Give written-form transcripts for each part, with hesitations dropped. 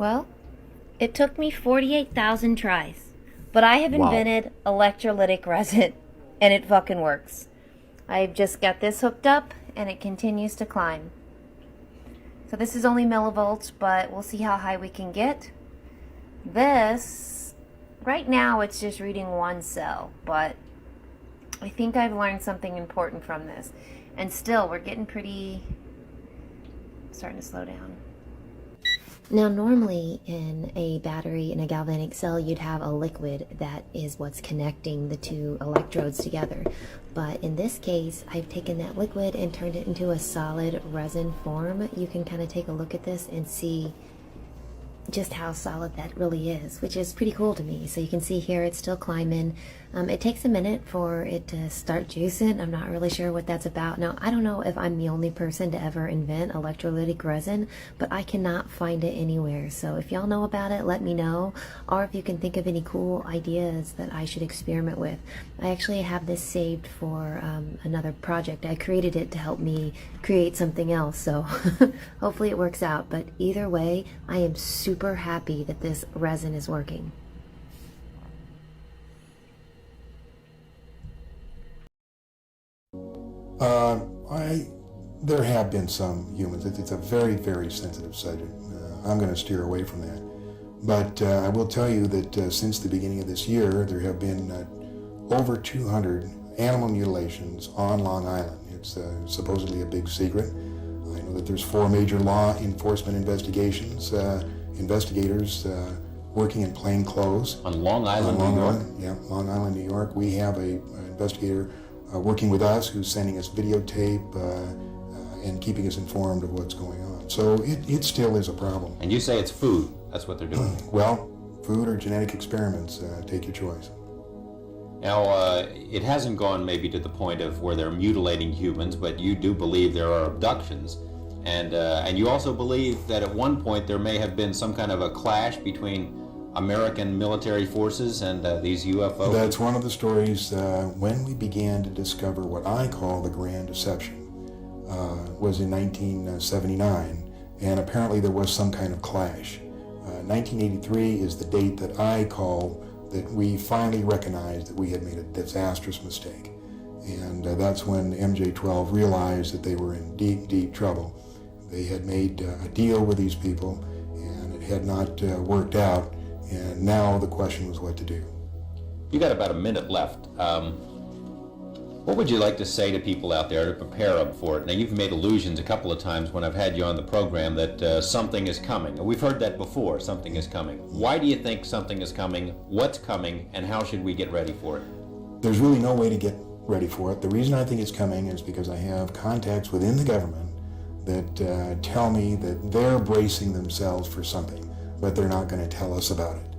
Well, it took me 48,000 tries, but I have Wow. invented electrolytic resin, and it fucking works. I've just got this hooked up, and it continues to climb. So this is only millivolts, but we'll see how high we can get. This, right now it's just reading one cell, but I think I've learned something important from this. And still, we're getting starting to slow down. Now, normally in a battery, in a galvanic cell, you'd have a liquid that is what's connecting the two electrodes together. But in this case, I've taken that liquid and turned it into a solid resin form. You can kind of take a look at this and see just how solid that really is, which is pretty cool to me. So you can see here it's still climbing. It takes a minute for it to start juicing. I'm not really sure what that's about. Now, I don't know if I'm the only person to ever invent electrolytic resin, but I cannot find it anywhere. So if y'all know about it, let me know. Or if you can think of any cool ideas that I should experiment with. I actually have this saved for another project. I created it to help me create something else, so hopefully it works out. But either way, I am super happy that this resin is working. There have been some humans. It's a very, very sensitive subject. I'm going to steer away from that. But I will tell you that since the beginning of this year, there have been over 200 animal mutilations on Long Island. It's supposedly a big secret. I know that there's 4 major law enforcement investigators working in plain clothes. On Long Island, New York? Yeah, Long Island, New York. We have an investigator working with us who's sending us videotape and keeping us informed of what's going on. So it still is a problem. And you say it's food. That's what they're doing. Well, food or genetic experiments, take your choice. Now, it hasn't gone maybe to the point of where they're mutilating humans, but you do believe there are abductions. And you also believe that at one point there may have been some kind of a clash between American military forces and these UFOs? That's one of the stories when we began to discover what I call the Grand Deception. Was in 1979, and apparently there was some kind of clash. 1983 is the date that I call that we finally recognized that we had made a disastrous mistake. And that's when MJ-12 realized that they were in deep, deep trouble. They had made a deal with these people, and it had not worked out, and now the question was what to do. You got about a minute left. What would you like to say to people out there to prepare them for it? Now, you've made allusions a couple of times when I've had you on the program that something is coming. We've heard that before, something is coming. Why do you think something is coming? What's coming? And how should we get ready for it? There's really no way to get ready for it. The reason I think it's coming is because I have contacts within the government that tell me that they're bracing themselves for something, but they're not going to tell us about it.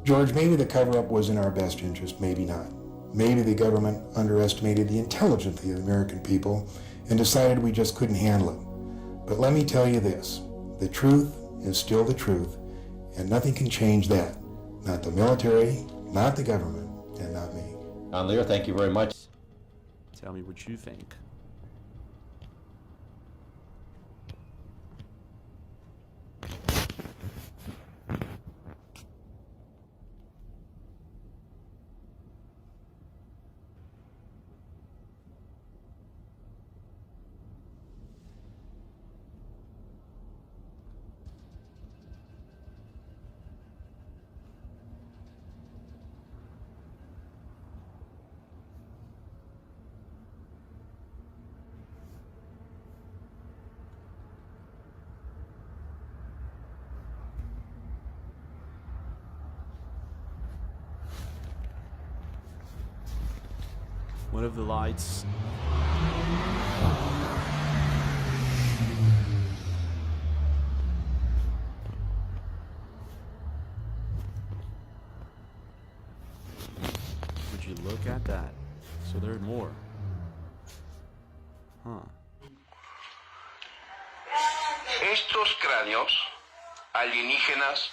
George, maybe the cover-up was in our best interest, maybe not. Maybe the government underestimated the intelligence of the American people and decided we just couldn't handle it. But let me tell you this, the truth is still the truth, and nothing can change that. Not the military, not the government, and not me. Don Lear, thank you very much. Tell me what you think. One of the lights. Would you look at that? So there are more. Huh. Estos cráneos alienígenas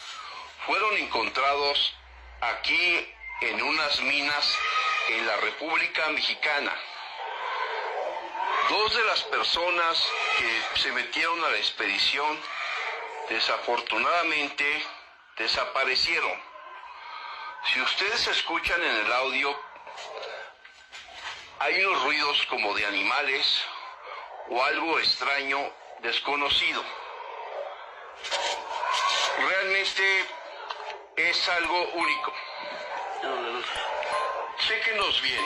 fueron encontrados aquí en unas minas en la República Mexicana. 2 de las personas que se metieron a la expedición desafortunadamente desaparecieron. Si ustedes escuchan en el audio, hay unos ruidos como de animales o algo extraño, desconocido. Realmente es algo único. Chéquenos bien.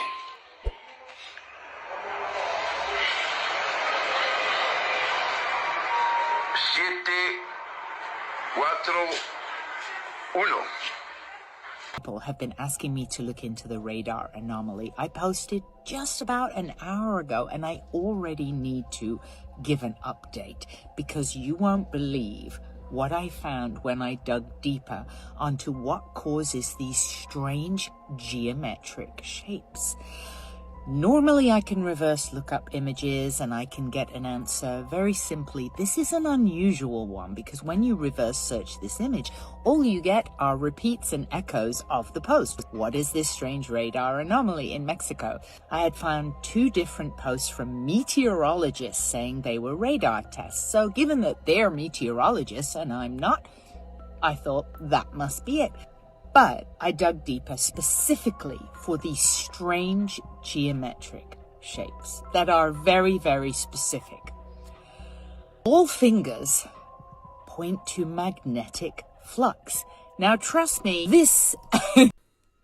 Siete, 4, 1. People have been asking me to look into the radar anomaly. I posted just about an hour ago, and I already need to give an update because you won't believe what I found when I dug deeper onto what causes these strange geometric shapes. Normally I can reverse look up images and I can get an answer very simply. This is an unusual one because when you reverse search this image, all you get are repeats and echoes of the post. What is this strange radar anomaly in Mexico? I had found 2 different posts from meteorologists saying they were radar tests. So given that they're meteorologists and I'm not, I thought that must be it. But I dug deeper specifically for these strange geometric shapes that are very, very specific. All fingers point to magnetic flux. Now, trust me, this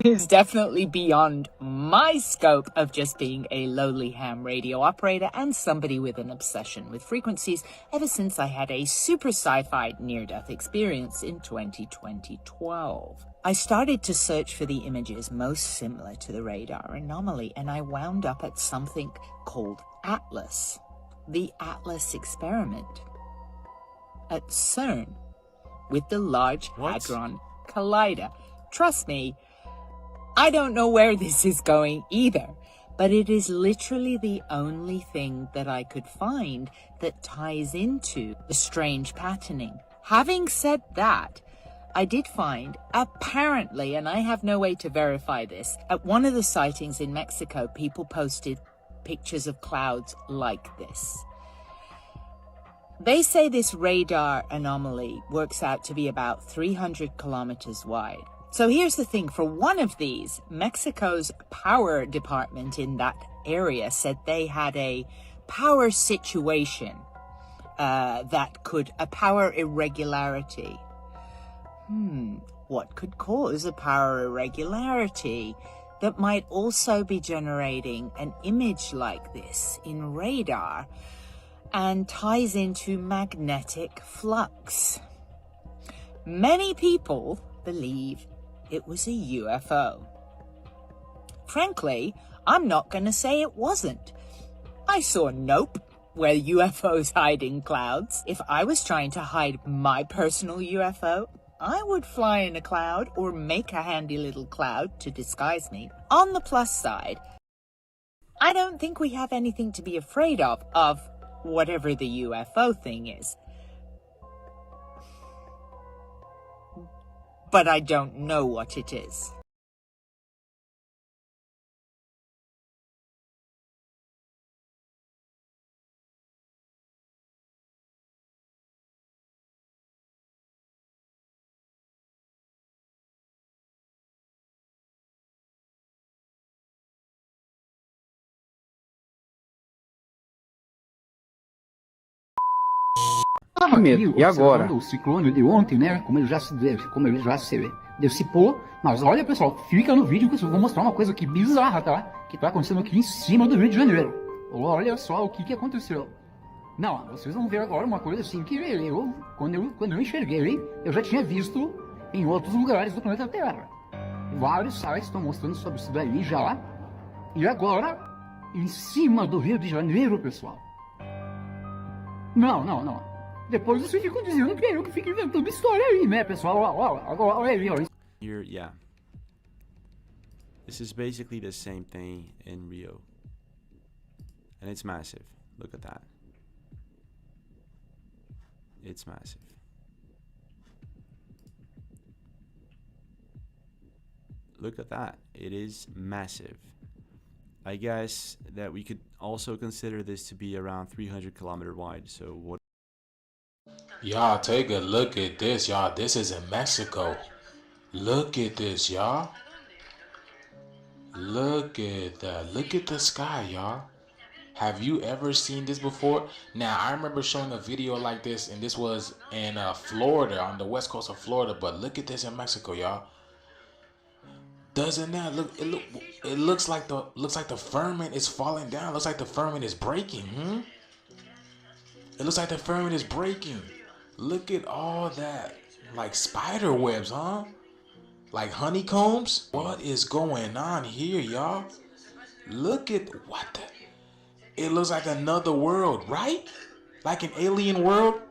is definitely beyond my scope of just being a lowly ham radio operator and somebody with an obsession with frequencies ever since I had a super sci-fi near-death experience in 2012. I started to search for the images most similar to the radar anomaly, and I wound up at something called ATLAS, the ATLAS experiment at CERN with the Large Hadron Collider. Trust me, I don't know where this is going either, but it is literally the only thing that I could find that ties into the strange patterning. Having said that, I did find, apparently, and I have no way to verify this, at one of the sightings in Mexico, people posted pictures of clouds like this. They say this radar anomaly works out to be about 300 kilometers wide. So here's the thing, for one of these, Mexico's power department in that area said they had a power situation, a power irregularity. What could cause a power irregularity that might also be generating an image like this in radar and ties into magnetic flux? Many people believe it was a UFO. Frankly, I'm not going to say it wasn't. I saw Nope, where UFOs hide in clouds. If I was trying to hide my personal UFO, I would fly in a cloud or make a handy little cloud to disguise me. On the plus side, I don't think we have anything to be afraid of whatever the UFO thing is. But I don't know what it is. Medo. E agora? O ciclone de ontem, né? Como ele já se dissipou. Mas olha, pessoal, fica no vídeo que eu vou mostrar uma coisa aqui bizarra, tá? Que tá acontecendo aqui em cima do Rio de Janeiro. Olha só o que aconteceu. Não, vocês vão ver agora uma coisa assim que quando eu enxerguei, eu já tinha visto em outros lugares do planeta Terra. Vários sites estão mostrando sobre isso daí já. E agora, em cima do Rio de Janeiro, pessoal. Não. Depois vocês ficam dizendo que é eu que fico inventando história aí, né, pessoal? Olha aí, ó. Here, yeah. This is basically the same thing in Rio. And it's massive. Look at that. It's massive. Look at that. It is massive. I guess that we could also consider this to be around 300 kilometers wide. So what Y'all, take a look at this, y'all. This is in Mexico. Look at this, y'all. Look at that. Look at the sky, y'all. Have you ever seen this before? Now, I remember showing a video like this, and this was in Florida, on the west coast of Florida. But look at this in Mexico, y'all. Doesn't that look? It looks like the firmament is falling down. Looks like the firmament is breaking. It looks like the firmament is breaking. Look at all that, like spider webs, huh? Like honeycombs. What is going on here, y'all? Look at what the. It looks like another world, right? Like an alien world.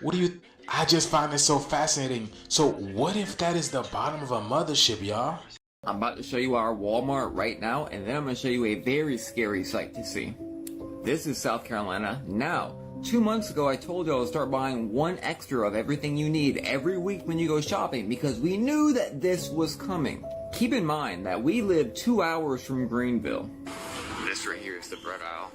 What do you? I just find it so fascinating. So what if that is the bottom of a mothership, y'all? I'm about to show you our Walmart right now, and then I'm going to show you a very scary sight to see. This is South Carolina now. 2 months ago, I told you I would start buying 1 extra of everything you need every week when you go shopping because we knew that this was coming. Keep in mind that we live 2 hours from Greenville. This right here is the bread aisle.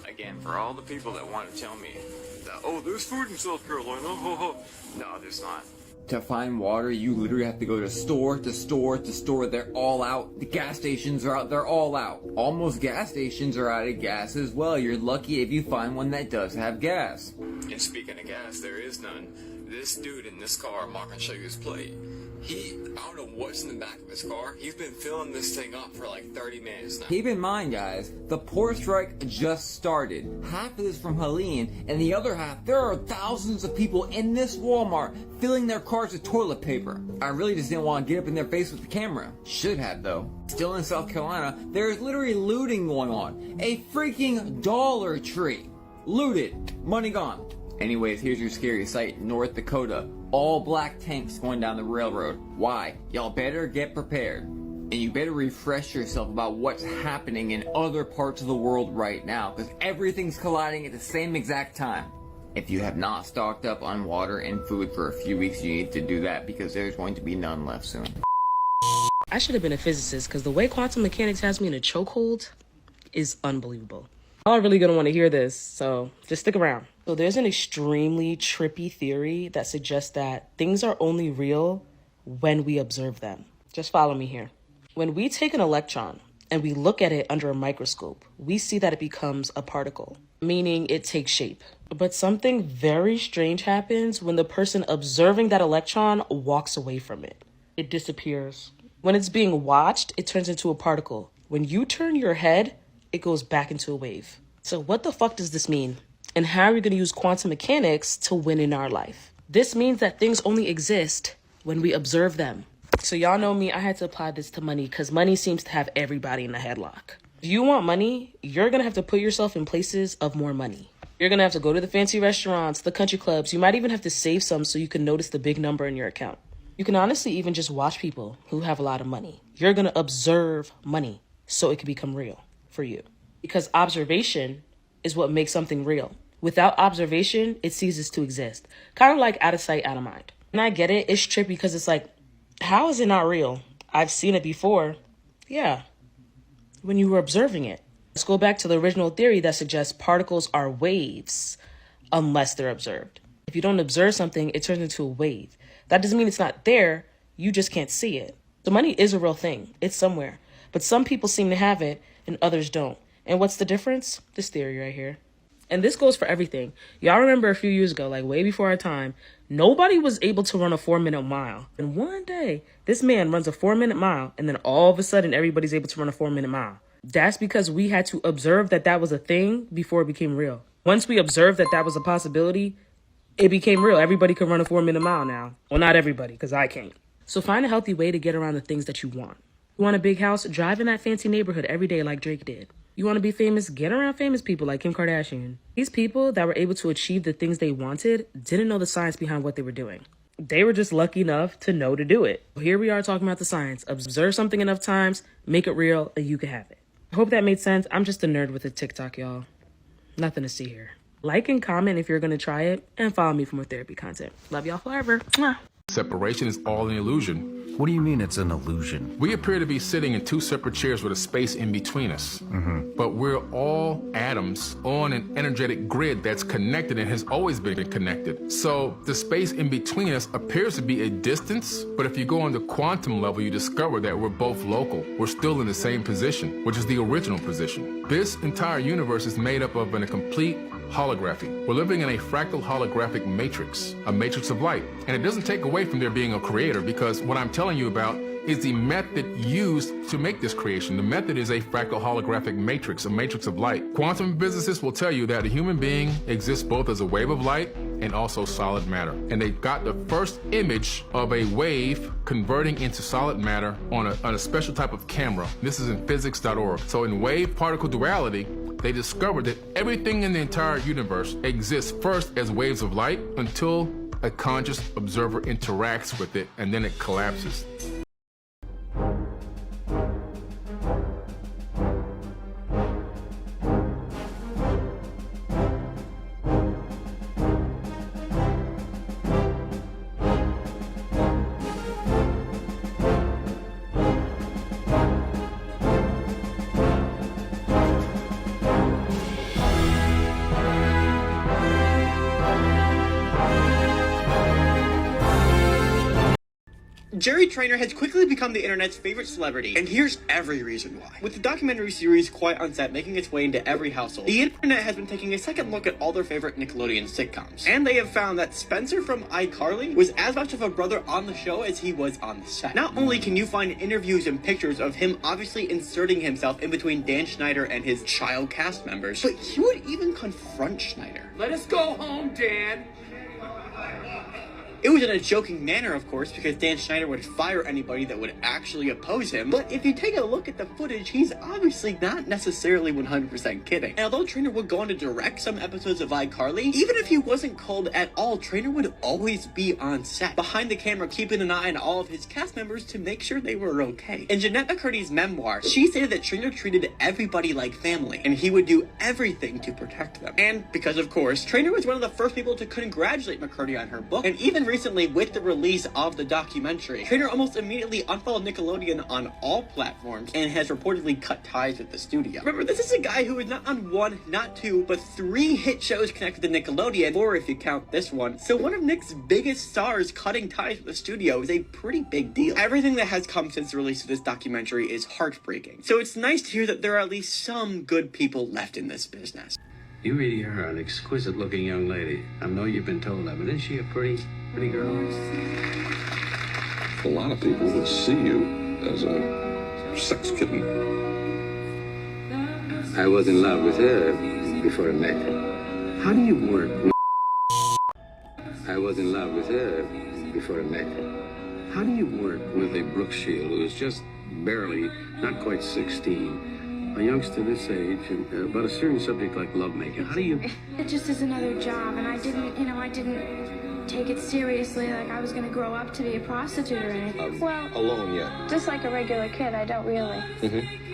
Again, for all the people that want to tell me that, oh, there's food in South Carolina. No, there's not. To find water, you literally have to go to store to store to store. They're all out. The gas stations are out. They're all out. Almost gas stations are out of gas as well. You're lucky if you find one that does have gas. And speaking of gas, there is none. This dude in this car, I'm not going to show you his plate. I don't know what's in the back of his car. He's been filling this thing up for like 30 minutes now. Keep in mind, guys, the port strike just started. Half of this from Helene, and the other half, there are thousands of people in this Walmart filling their cars with toilet paper. I really just didn't want to get up in their face with the camera. Should have, though. Still in South Carolina, there's literally looting going on. A freaking Dollar Tree. Looted. Money gone. Anyways, here's your scary sight, North Dakota. All black tanks going down the railroad. Why? Y'all better get prepared. And you better refresh yourself about what's happening in other parts of the world right now, because everything's colliding at the same exact time. If you have not stocked up on water and food for a few weeks, you need to do that, because there's going to be none left soon. I should have been a physicist, because the way quantum mechanics has me in a chokehold is unbelievable. Y'all are really going to want to hear this, so just stick around. So there's an extremely trippy theory that suggests that things are only real when we observe them. Just follow me here. When we take an electron and we look at it under a microscope, we see that it becomes a particle, meaning it takes shape. But something very strange happens when the person observing that electron walks away from it. It disappears. When it's being watched, it turns into a particle. When you turn your head, it goes back into a wave. So what the fuck does this mean? And how are we going to use quantum mechanics to win in our life? This means that things only exist when we observe them. So y'all know me, I had to apply this to money because money seems to have everybody in a headlock. If you want money, you're going to have to put yourself in places of more money. You're going to have to go to the fancy restaurants, the country clubs. You might even have to save some so you can notice the big number in your account. You can honestly even just watch people who have a lot of money. You're going to observe money so it can become real for you. Because observation is what makes something real. Without observation, it ceases to exist. Kind of like out of sight, out of mind. And I get it, it's trippy because it's like, how is it not real? I've seen it before. Yeah, when you were observing it. Let's go back to the original theory that suggests particles are waves unless they're observed. If you don't observe something, it turns into a wave. That doesn't mean it's not there, you just can't see it. The money is a real thing, it's somewhere. But some people seem to have it and others don't. And what's the difference? This theory right here. And this goes for everything. Y'all remember a few years ago, like way before our time, nobody was able to run a 4-minute mile. And one day, this man runs a 4-minute mile, and then all of a sudden, everybody's able to run a 4-minute mile. That's because we had to observe that that was a thing before it became real. Once we observed that that was a possibility, it became real. Everybody can run a 4-minute mile now. Well, not everybody, because I can't. So find a healthy way to get around the things that you want. You want a big house? Drive in that fancy neighborhood every day like Drake did. You want to be famous? Get around famous people like Kim Kardashian. These people that were able to achieve the things they wanted didn't know the science behind what they were doing. They were just lucky enough to know to do it. Here we are talking about the science. Observe something enough times, make it real, and you can have it. I hope that made sense. I'm just a nerd with a TikTok, y'all. Nothing to see here. Like and comment if you're going to try it, and follow me for more therapy content. Love y'all forever. Mwah. Separation is all an illusion. What do you mean it's an illusion? We appear to be sitting in two separate chairs with a space in between us. But we're all atoms on an energetic grid that's connected and has always been connected. So the space in between us appears to be a distance, but if you go on the quantum level, you discover that we're both local. We're still in the same position, which is the original position. This entire universe is made up of a complete holography. We're living in a fractal holographic matrix, a matrix of light. And it doesn't take away from there being a creator, because what I'm telling you about is the method used to make this creation. The method is a fractal holographic matrix, a matrix of light. Quantum physicists will tell you that a human being exists both as a wave of light and also solid matter. And they got the first image of a wave converting into solid matter on a special type of camera. This is in physics.org. So in wave particle duality, they discovered that everything in the entire universe exists first as waves of light until a conscious observer interacts with it, and then it collapses. Jerry Trainer has quickly become the internet's favorite celebrity, and here's every reason why. With the documentary series Quiet on Set making its way into every household, the internet has been taking a second look at all their favorite Nickelodeon sitcoms. And they have found that Spencer from iCarly was as much of a brother on the show as he was on the set. Not only can you find interviews and pictures of him obviously inserting himself in between Dan Schneider and his child cast members, but he would even confront Schneider. Let us go home, Dan. It was in a joking manner, of course, because Dan Schneider would fire anybody that would actually oppose him. But if you take a look at the footage, he's obviously not necessarily 100% kidding. And although Trainer would go on to direct some episodes of iCarly, even if he wasn't called at all, Trainer would always be on set, behind the camera, keeping an eye on all of his cast members to make sure they were okay. In Jeanette McCurdy's memoir, she stated that Trainer treated everybody like family, and he would do everything to protect them. And because, of course, Trainer was one of the first people to congratulate McCurdy on her book, and even recently, with the release of the documentary, Trainer almost immediately unfollowed Nickelodeon on all platforms and has reportedly cut ties with the studio. Remember, this is a guy who is not on one, not two, but 3 hit shows connected to Nickelodeon, 4 if you count this one. So one of Nick's biggest stars cutting ties with the studio is a pretty big deal. Everything that has come since the release of this documentary is heartbreaking. So it's nice to hear that there are at least some good people left in this business. You really are an exquisite-looking young lady. I know you've been told that, but isn't she a pretty girl? A lot of people would see you as a sex kitten. I was in love with her before I met her. How do you work? I was in love with her before I met her. How do you work with a Brooke Shield who is just barely, not quite 16? A youngster this age, and about a serious subject like lovemaking. How do you... It just is another job, and I didn't take it seriously, like I was going to grow up to be a prostitute or anything. Well, alone yet? Just like a regular kid, I don't really.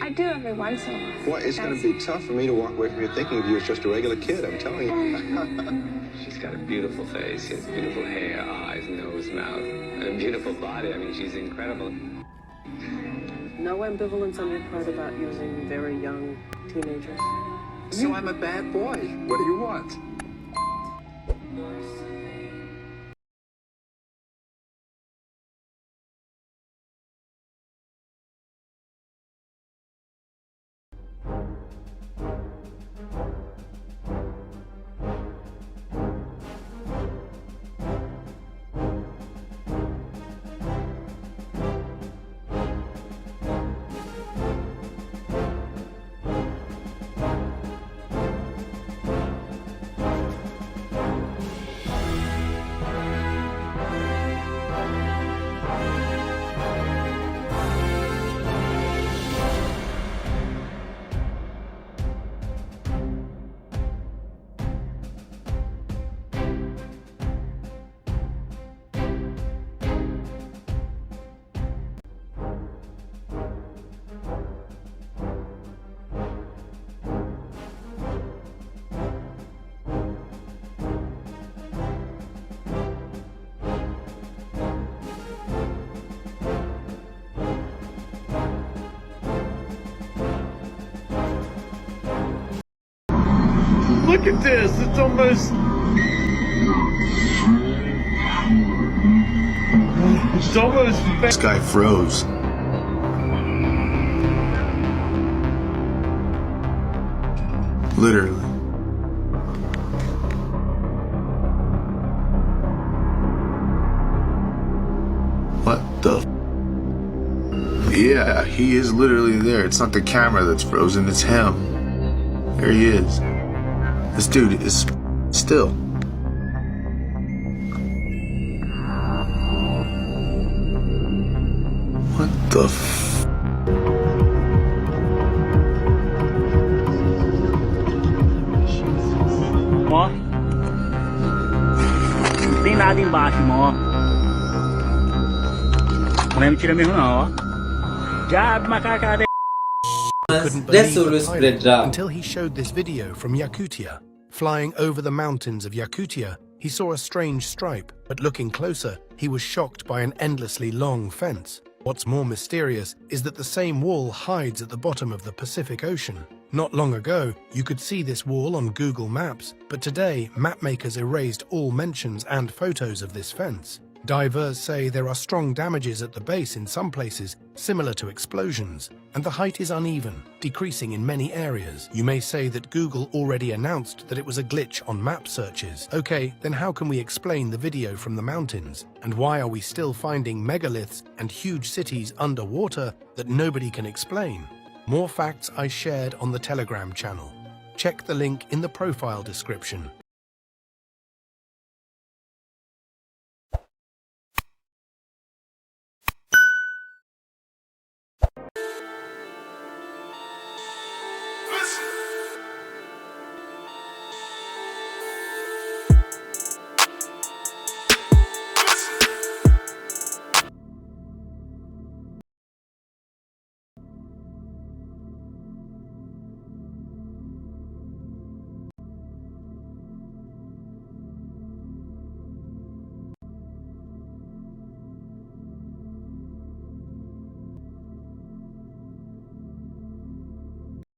I do every once in a while. Well, it's going to be tough for me to walk away from you thinking of you as just a regular kid, I'm telling you. She's got a beautiful face, she has beautiful hair, eyes, nose, mouth, and a beautiful body. I mean, she's incredible. No ambivalence on your part about using very young teenagers? So I'm a bad boy. What do you want? Look at this. It's almost... It's almost... This guy froze. Literally. What the? Yeah, he is literally there. It's not the camera that's frozen, it's him. There he is. This dude is still. What the f? Mó. Não tem nada embaixo, mó. Não é mentira mesmo não, ó. Já abre uma cara de... Couldn't believe the pilot until he showed this video from Yakutia. Flying over the mountains of Yakutia, he saw a strange stripe, but looking closer, he was shocked by an endlessly long fence. What's more mysterious is that the same wall hides at the bottom of the Pacific Ocean. Not long ago, you could see this wall on Google Maps, but today, mapmakers erased all mentions and photos of this fence. Divers say there are strong damages at the base in some places, similar to explosions, and the height is uneven, decreasing in many areas. You may say that Google already announced that it was a glitch on map searches. Okay, then how can we explain the video from the mountains? And why are we still finding megaliths and huge cities underwater that nobody can explain? More facts I shared on the Telegram channel. Check the link in the profile description.